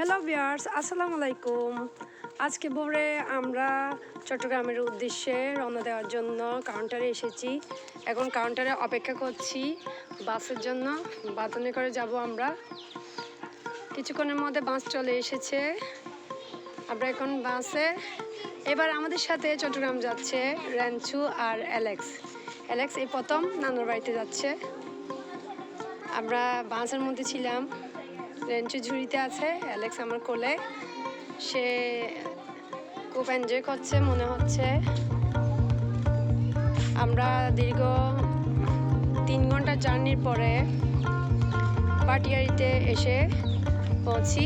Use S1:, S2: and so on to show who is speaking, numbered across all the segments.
S1: Hello viewers, আসসালামু আলাইকুম। আজকে ভোরে আমরা চট্টগ্রামের উদ্দেশ্যে রওনা দেওয়ার জন্য কাউন্টারে এসেছি। এখন কাউন্টারে অপেক্ষা করছি বাসের জন্য। বাতনে করে যাব আমরা। কিছুক্ষণের মধ্যে বাস চলে এসেছে। আমরা এখন বাসে। এবার আমাদের সাথে চট্টগ্রাম যাচ্ছে রেঞ্চু আর অ্যালেক্স। অ্যালেক্স এই প্রথম নানুর বাড়িতে যাচ্ছে। আমরা বাসের মধ্যে ছিলাম। রেঞ্চু ঝুড়িতে আছে, অ্যালেক্স আমার কোলে। সে খুব এনজয় করছে মনে হচ্ছে। আমরা দীর্ঘ 3 ঘন্টা জার্নির পরে ভাটিয়ারিতে এসে পৌঁছি।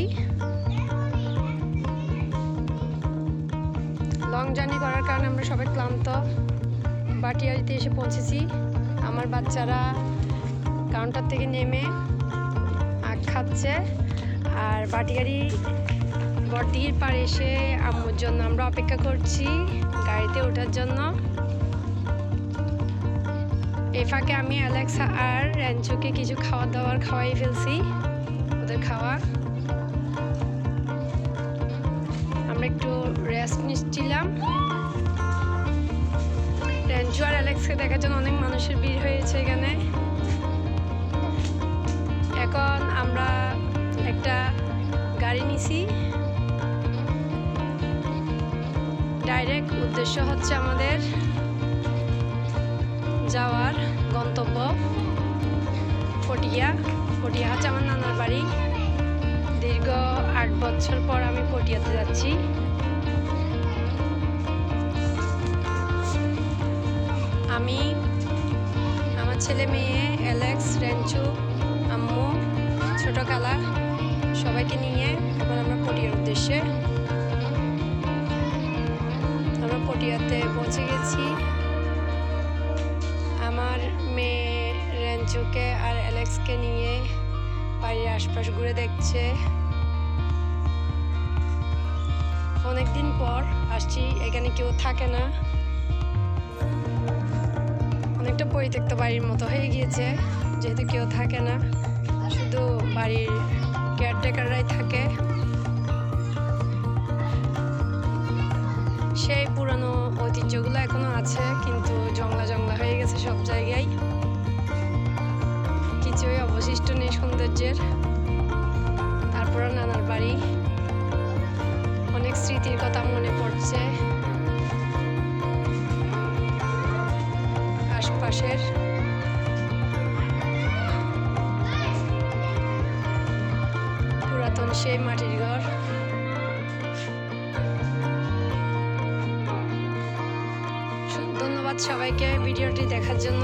S1: লং জার্নি করার কারণে আমরা সবাই ক্লান্ত। ভাটিয়ারিতে এসে পৌঁছেছি। আমার বাচ্চারা কাউন্টার থেকে নেমে আখ খাচ্ছে, আর বড়দিঘির পাড়ে এসে আম্মুর জন্য আমরা অপেক্ষা করছি গাড়িতে ওঠার জন্য। এই ফাঁকে আমি অ্যালেক্স আর রেঞ্চুকে কিছু খাওয়া দাওয়ার খাওয়াই ফেলছি, ওদের খাওয়া। আমরা একটু রেস্ট নিচ্ছিলাম। রেঞ্চু আর অ্যালেক্সকে দেখার জন্য অনেক মানুষের ভিড় হয়েছে এখানে। এখন আমরা একটা গাড়ি নিছি। ডাইরেক্ট উদ্দেশ্য হচ্ছে আমাদের যাওয়ার গন্তব্য পটিয়া। পটিয়া হচ্ছে আমার নানার বাড়ি। দীর্ঘ 8 বছর পর আমি পটিয়াতে যাচ্ছি। আমি, আমার ছেলে মেয়ে, অ্যালেক্স, রেঞ্চু, আম্মু, ছোট খালা সবাইকে নিয়ে এখন আমরা পটিয়ার উদ্দেশ্যে। আমরা পটিয়াতে পৌঁছে গেছি। আমার মেয়ে রেঞ্চুকে আর অ্যালেক্সকে নিয়ে বাড়ির আশপাশ ঘুরে দেখছে। অনেকদিন পর আসছি, এখানে কেউ থাকে না। অনেকটা পরিত্যক্ত বাড়ির মতো হয়ে গিয়েছে, যেহেতু কেউ থাকে না, শুধু বাড়ির কেয়ারটেকাররাই থাকে। সেই পুরানো ঐতিহ্যগুলো এখনো আছে, কিন্তু জংলা জংলা হয়ে গেছে সব জায়গায়। কিছুই অবশিষ্ট নেই সৌন্দর্যের। তারপরে নানার বাড়ি, অনেক স্মৃতির কথা মনে পড়ছে। আশপাশের পুরাতন সেই মাটির ঘর। ধন্যবাদ সবাইকে ভিডিওটি দেখার জন্য।